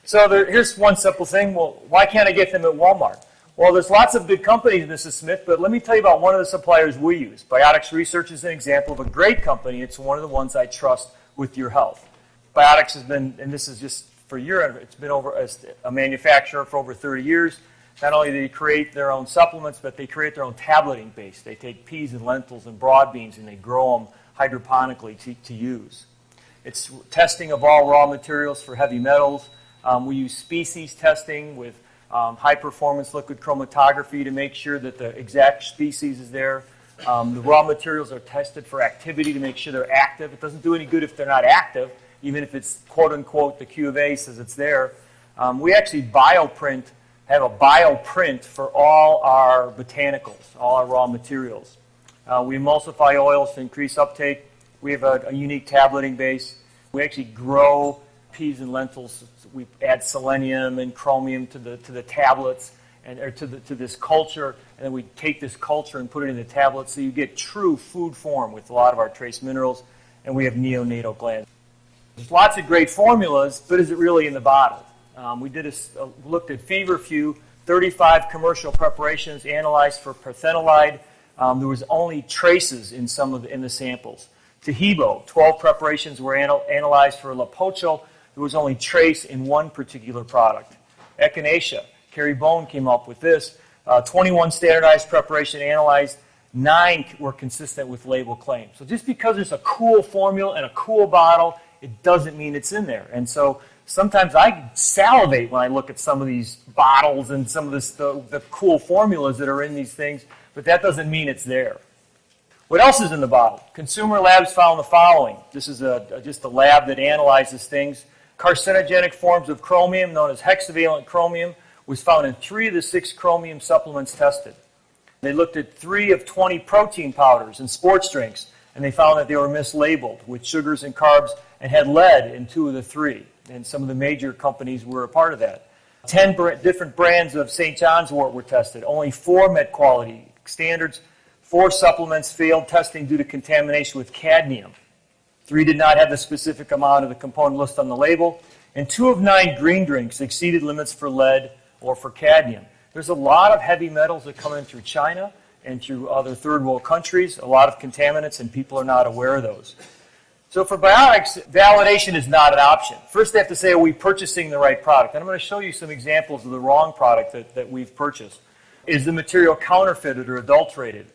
So here's one simple thing. Well, why can't I get them at Walmart? Well, there's lots of good companies, Mrs. Smith, but let me tell you about one of the suppliers we use. Biotics Research is an example of a great company. It's one of the ones I trust with your health. Biotics has been, and this is just for your, it's been over as a manufacturer for over 30 years. Not only do they create their own supplements, but they create their own tableting base. They take peas and lentils and broad beans and they grow them hydroponically to use. It's testing of all raw materials for heavy metals. We use species testing with high-performance liquid chromatography to make sure that the exact species is there. The raw materials are tested for activity to make sure they're active. It doesn't do any good if they're not active, even if it's quote-unquote the Q of A says it's there. We actually have a bioprint for all our botanicals, all our raw materials. We emulsify oils to increase uptake. We have a unique tableting base. We actually grow peas and lentils. We add selenium and chromium to the tablets or to this culture, and then we take this culture and put it in the tablets, so you get true food form with a lot of our trace minerals, and we have neonatal glands. There's lots of great formulas, but is it really in the bottle? We looked at feverfew, 35 commercial preparations analyzed for parthenolide. There was only traces in in the samples. Tahibo, 12 preparations were analyzed for lipochal. There was only trace in one particular product. Echinacea, Kerry Bone came up with this. 21 standardized preparation analyzed, 9 were consistent with label claims. So just because there's a cool formula and a cool bottle, it doesn't mean it's in there. And so sometimes I salivate when I look at some of these bottles and some of the cool formulas that are in these things, but that doesn't mean it's there. What else is in the bottle? Consumer labs found the following. This is just a lab that analyzes things. Carcinogenic forms of chromium, known as hexavalent chromium, was found in 3 of the 6 chromium supplements tested. They looked at 3 of 20 protein powders and sports drinks, and they found that they were mislabeled with sugars and carbs and had lead in 2 of the 3. And some of the major companies were a part of that. 10 different brands of St. John's wort were tested. Only 4 met quality standards. 4 supplements failed testing due to contamination with cadmium. 3 did not have the specific amount of the component listed on the label. And 2 of 9 green drinks exceeded limits for lead or for cadmium. There's a lot of heavy metals that come in through China and through other third world countries, a lot of contaminants, and people are not aware of those. So for Biotics, validation is not an option. First they have to say, are we purchasing the right product? And I'm going to show you some examples of the wrong product that we've purchased. Is the material counterfeited or adulterated?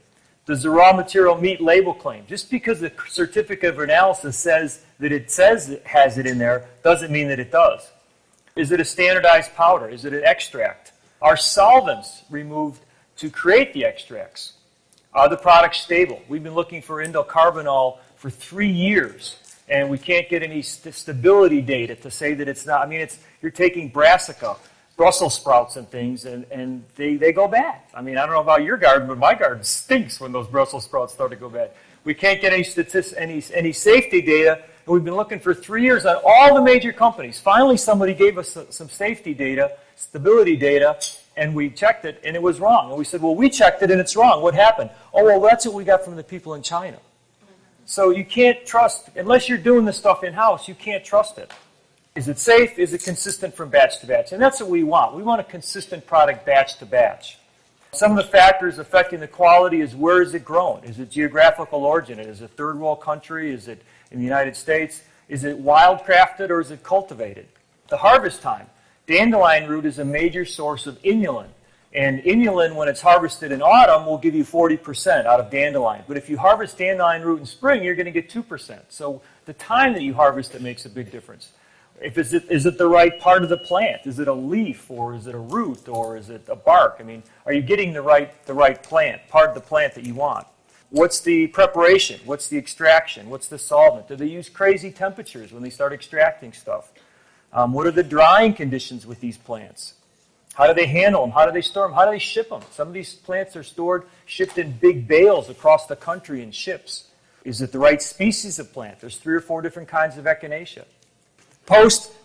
Does the raw material meet label claim? Just because the certificate of analysis says it has it in there doesn't mean that it does. Is it a standardized powder? Is it an extract? Are solvents removed to create the extracts? Are the products stable? We've been looking for indocarbonol for 3 years, and we can't get any stability data to say that it's not. I mean, you're taking brassica, Brussels sprouts and things, and they go bad. I mean, I don't know about your garden, but my garden stinks when those Brussels sprouts start to go bad. We can't get any safety data, and we've been looking for 3 years on all the major companies. Finally, somebody gave us some safety data, stability data, and we checked it, and it was wrong. And we said, well, we checked it, and it's wrong. What happened? Oh, well, that's what we got from the people in China. So you can't trust, unless you're doing this stuff in-house, you can't trust it. Is it safe? Is it consistent from batch to batch? And that's what we want. We want a consistent product batch to batch. Some of the factors affecting the quality is where is it grown? Is it geographical origin? Is it a third world country? Is it in the United States? Is it wildcrafted or is it cultivated? The harvest time. Dandelion root is a major source of inulin. And inulin, when it's harvested in autumn, will give you 40% out of dandelion. But if you harvest dandelion root in spring, you're going to get 2%. So the time that you harvest it makes a big difference. Is it the right part of the plant? Is it a leaf, or is it a root, or is it a bark? I mean, are you getting the right plant, part of the plant that you want? What's the preparation? What's the extraction? What's the solvent? Do they use crazy temperatures when they start extracting stuff? What are the drying conditions with these plants? How do they handle them? How do they store them? How do they ship them? Some of these plants are shipped in big bales across the country in ships. Is it the right species of plant? There's 3 or 4 different kinds of echinacea.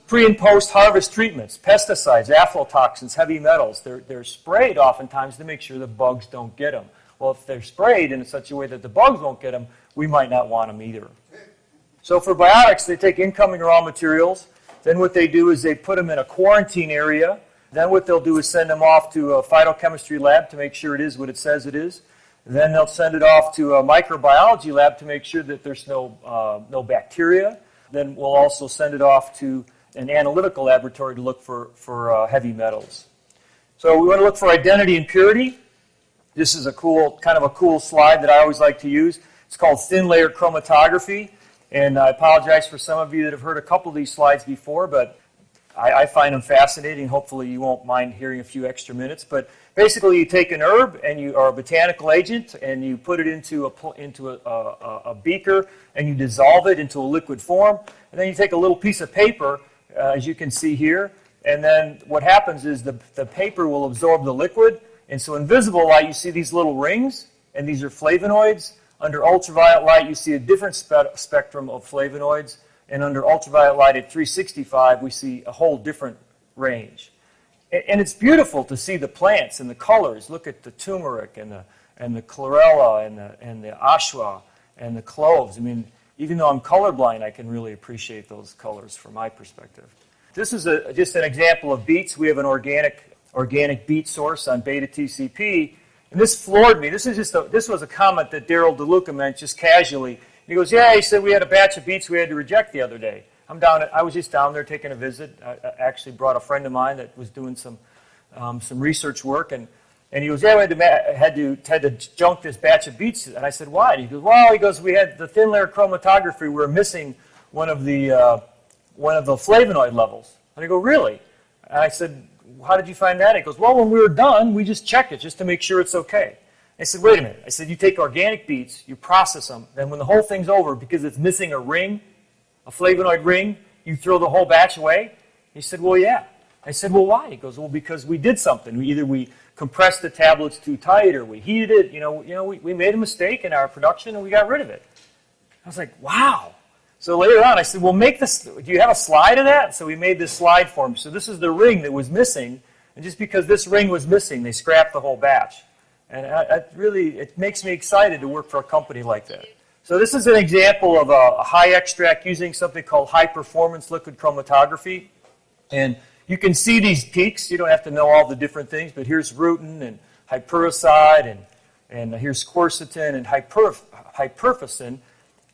Pre- and post-harvest treatments, pesticides, aflatoxins, heavy metals, they're sprayed oftentimes to make sure the bugs don't get them. Well, if they're sprayed in such a way that the bugs won't get them, we might not want them either. So for Biotics, they take incoming raw materials, Then what they do is they put them in a quarantine area. Then what they'll do is send them off to a phytochemistry lab to make sure it is what it says it is. Then they'll send it off to a microbiology lab to make sure that there's no bacteria. Then we'll also send it off to an analytical laboratory to look for heavy metals. So we want to look for identity and purity. This is kind of a cool slide that I always like to use. It's called thin layer chromatography. And I apologize for some of you that have heard a couple of these slides before, but I find them fascinating. Hopefully you won't mind hearing a few extra minutes. But basically you take an herb or a botanical agent and you put it into a beaker and you dissolve it into a liquid form. And then you take a little piece of paper, as you can see here, and then what happens is the paper will absorb the liquid. And so in visible light you see these little rings, and these are flavonoids. Under ultraviolet light you see a different spectrum of flavonoids. And under ultraviolet light at 365, we see a whole different range. And it's beautiful to see the plants and the colors. Look at the turmeric and the chlorella and the ashwa and the cloves. I mean, even though I'm colorblind, I can really appreciate those colors from my perspective. This is just an example of beets. We have an organic beet source on beta TCP. And this floored me. This was a comment that Daryl DeLuca meant just casually. He goes, yeah, he said we had a batch of beets we had to reject the other day. I was just down there taking a visit. I actually brought a friend of mine that was doing some research work, and he goes, yeah, we had to junk this batch of beets. And I said, why? And he goes, well, we had the thin layer chromatography. We were missing one of the flavonoid levels. And I go, really? And I said, how did you find that? He goes, well, when we were done, we just checked it just to make sure it's okay. I said, wait a minute. I said, you take organic beets, you process them, then when the whole thing's over, because it's missing a ring, a flavonoid ring, you throw the whole batch away? He said, well, yeah. I said, well, why? He goes, well, because we did something. Either we compressed the tablets too tight or we heated it. We made a mistake in our production and we got rid of it. I was like, wow. So later on, I said, well, make this. Do you have a slide of that? So we made this slide for him. So this is the ring that was missing. And just because this ring was missing, they scrapped the whole batch. And it makes me excited to work for a company like that. So this is an example of a high extract using something called high performance liquid chromatography. And you can see these peaks. You don't have to know all the different things, but here's rutin and hypericide, and here's quercetin and hyperficin.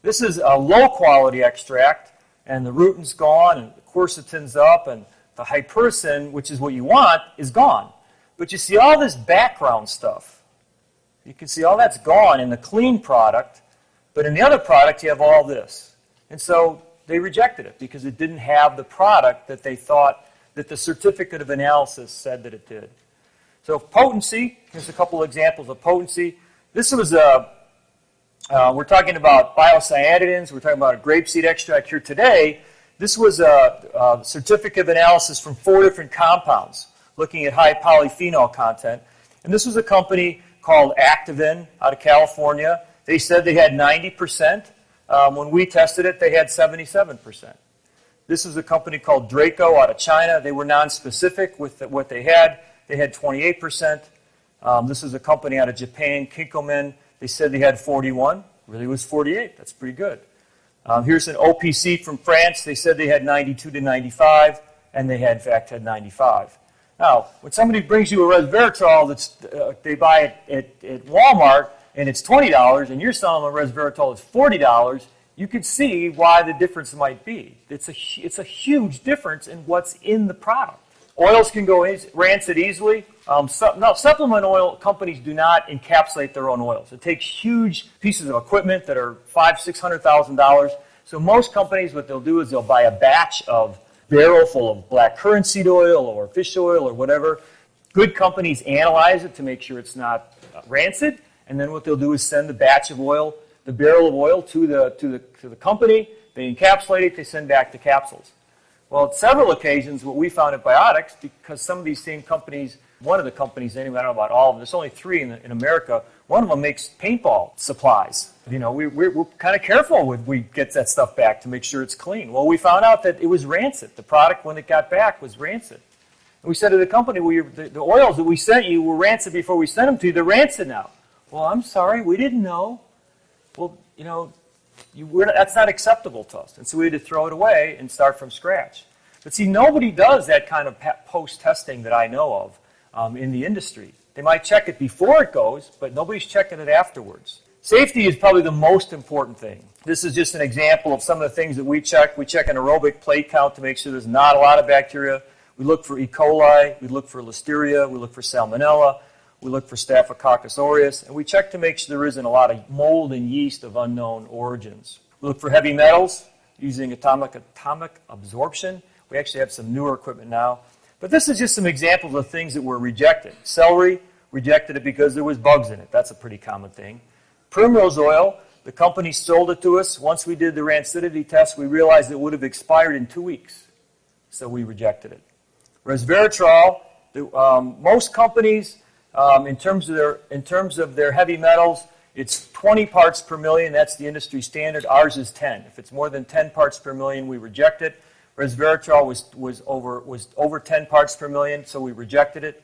This is a low quality extract, and the rutin's gone, and the quercetin's up, and the hypericin, which is what you want, is gone. But you see all this background stuff. You can see all that's gone in the clean product, but in the other product you have all this. And so they rejected it because it didn't have the product that they thought that the certificate of analysis said that it did. So potency, here's a couple examples of potency. This was we're talking about biocyanidins, we're talking about a grapeseed extract here today. This was a certificate of analysis from 4 different compounds, looking at high polyphenol content. And this was a company called Activin out of California. They said they had 90%. When we tested it, they had 77%. This was a company called Draco out of China. They were non-specific with what they had. They had 28%. This is a company out of Japan, Kinkomen. They said they had 41. Really was 48. That's pretty good. Here's an OPC from France. They said they had 92 to 95, and they had, in fact, had 95. Now, when somebody brings you a resveratrol they buy it at Walmart and it's $20, and you're selling them a resveratrol that's $40, you can see why the difference might be. It's a huge difference in what's in the product. Oils can go rancid easily. Supplement oil companies do not encapsulate their own oils. It takes huge pieces of equipment that are $500,000-$600,000. So most companies, what they'll do is they'll buy a batch of barrel full of black currant seed oil or fish oil or whatever. Good companies analyze it to make sure it's not rancid, and then what they'll do is send the batch of oil, the barrel of oil, to the company. They encapsulate it. They send back the capsules. Well, at several occasions, what we found at Biotics, because some of these same companies, one of the companies anyway, I don't know about all of them, there's only 3 in America, one of them makes paintball supplies. We're kind of careful when we get that stuff back to make sure it's clean. Well, we found out that it was rancid. The product, when it got back, was rancid. And we said to the company, the oils that we sent you were rancid before we sent them to you. They're rancid now. Well, I'm sorry, we didn't know. Well, that's not acceptable to us. And so we had to throw it away and start from scratch. But see, nobody does that kind of post-testing that I know of in the industry. They might check it before it goes, but nobody's checking it afterwards. Safety is probably the most important thing. This is just an example of some of the things that we check. We check an aerobic plate count to make sure there's not a lot of bacteria. We look for E. coli, we look for Listeria, we look for Salmonella, we look for Staphylococcus aureus, and we check to make sure there isn't a lot of mold and yeast of unknown origins. We look for heavy metals using atomic absorption. We actually have some newer equipment now. But this is just some examples of things that were rejected. Celery, rejected it because there was bugs in it. That's a pretty common thing. Primrose oil, the company sold it to us. Once we did the rancidity test, we realized it would have expired in 2 weeks. So we rejected it. Resveratrol, most companies, in terms of their heavy metals, it's 20 parts per million. That's the industry standard. Ours is 10. If it's more than 10 parts per million, we reject it. Resveratrol was over 10 parts per million, so we rejected it.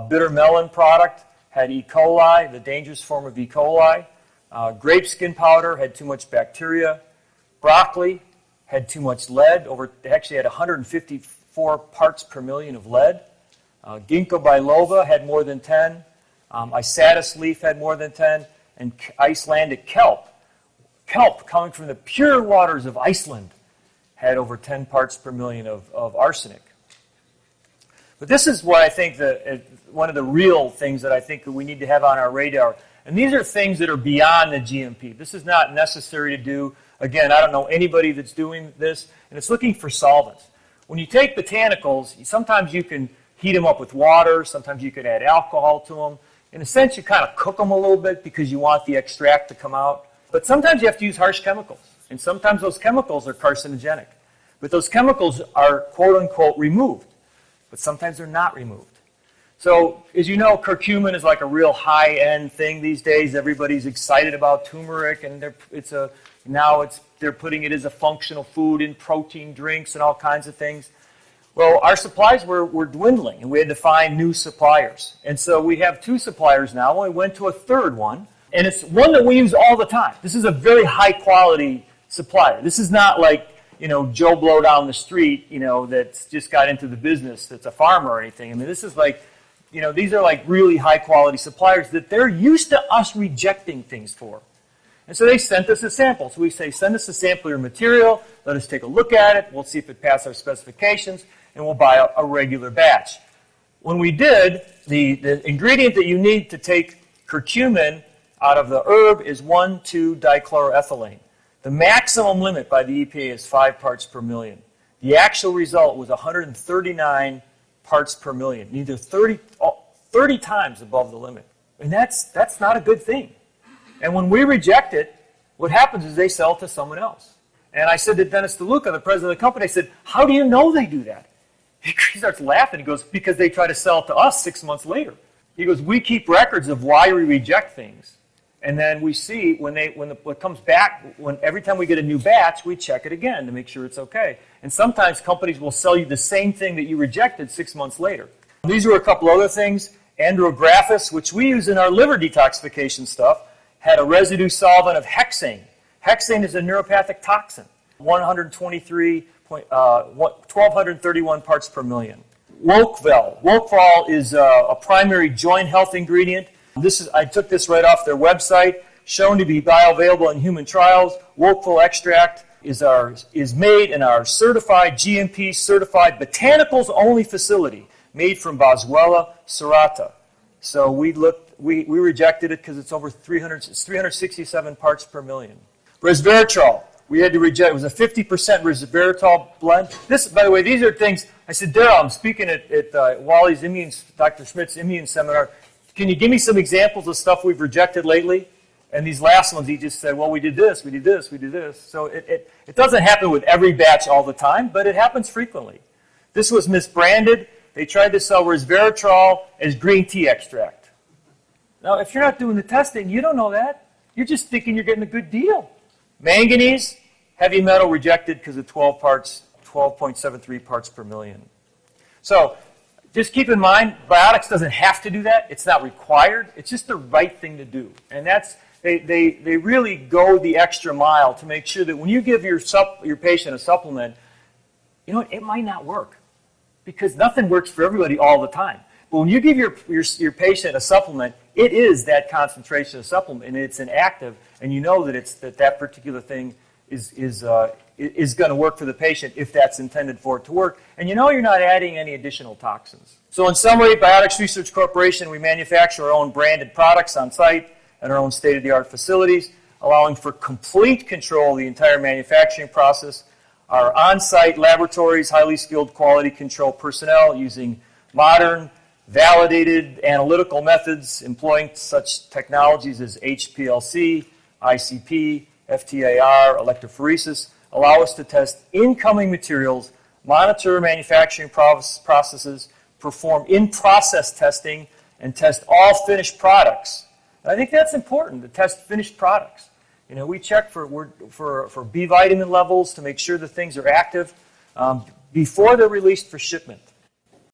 Bitter melon product had E. coli, the dangerous form of E. coli. Grape skin powder had too much bacteria. Broccoli had too much lead. They actually had 154 parts per million of lead. Ginkgo biloba had more than 10. Isatis leaf had more than 10. And Icelandic kelp coming from the pure waters of Iceland, had over 10 parts per million of arsenic. But this is what I think one of the real things that I think that we need to have on our radar. And these are things that are beyond the GMP. This is not necessary to do. Again, I don't know anybody that's doing this, and it's looking for solvents. When you take botanicals, sometimes you can heat them up with water, sometimes you can add alcohol to them. In a sense, you kind of cook them a little bit because you want the extract to come out. But sometimes you have to use harsh chemicals, and sometimes those chemicals are carcinogenic. But those chemicals are quote-unquote removed, but sometimes they're not removed. So, as you know, curcumin is like a real high-end thing these days. Everybody's excited about turmeric, and they're putting it as a functional food in protein drinks and all kinds of things. Well, our supplies were dwindling, and we had to find new suppliers. And so we have 2 suppliers now, and we went to a third one, and it's one that we use all the time. This is a very high-quality supplier. This is not like, Joe Blow down the street, that's just got into the business, that's a farmer or anything. I mean, this is like, these are like really high-quality suppliers that they're used to us rejecting things for. And so they sent us a sample. So we say, send us a sample of your material, let us take a look at it, we'll see if it passes our specifications, and we'll buy a regular batch. When we did, the ingredient that you need to take curcumin out of the herb is 1,2-dichloroethylene. The maximum limit by the EPA is 5 parts per million. The actual result was 139 parts per million, either 30 times above the limit. And that's not a good thing. And when we reject it, what happens is they sell it to someone else. And I said to Dennis DeLuca, the president of the company, I said, how do you know they do that? He starts laughing. He goes, because they try to sell it to us 6 months later. He goes, we keep records of why we reject things. And then we see when it comes back, every time we get a new batch, we check it again to make sure it's okay. And sometimes companies will sell you the same thing that you rejected 6 months later. These are a couple other things. Andrographis, which we use in our liver detoxification stuff, had a residue solvent of hexane. Hexane is a neuropathic toxin, 1,231 parts per million. Wokeval. Wokeval is a primary joint health ingredient. I took this right off their website, shown to be bioavailable in human trials. Wokeval extract is made in our certified, GMP certified botanicals only facility, made from Boswellia serrata. So we rejected it because it's over 367 parts per million. Resveratrol, we had to reject. It was a 50% resveratrol blend. This, by the way, these are things. I said, Daryl, I'm speaking at Wally's Dr. Schmidt's immune seminar. Can you give me some examples of stuff we've rejected lately? And these last ones, he just said, well, we did this, we did this, we did this. So it doesn't happen with every batch all the time, but it happens frequently. This was misbranded. They tried to sell resveratrol as green tea extract. Now, if you're not doing the testing, you don't know that. You're just thinking you're getting a good deal. Manganese, heavy metal rejected because of 12.73 parts per million. So just keep in mind, Biotics doesn't have to do that. It's not required. It's just the right thing to do. And they really go the extra mile to make sure that when you give your patient a supplement, you know what, it might not work because nothing works for everybody all the time. But when you give your patient a supplement, it is that concentration of supplement, and it's an active, and you know that it's that particular thing is going to work for the patient if that's intended for it to work, and you know you're not adding any additional toxins. So in summary, Biotics Research Corporation, we manufacture our own branded products on site at our own state-of-the-art facilities, allowing for complete control of the entire manufacturing process. Our on-site laboratories, highly skilled quality control personnel using modern, validated analytical methods employing such technologies as HPLC, ICP, FTIR, electrophoresis, allow us to test incoming materials, monitor manufacturing processes, perform in-process testing, and test all finished products. And I think that's important, to test finished products. You know, we check for B vitamin levels to make sure the things are active before they're released for shipment.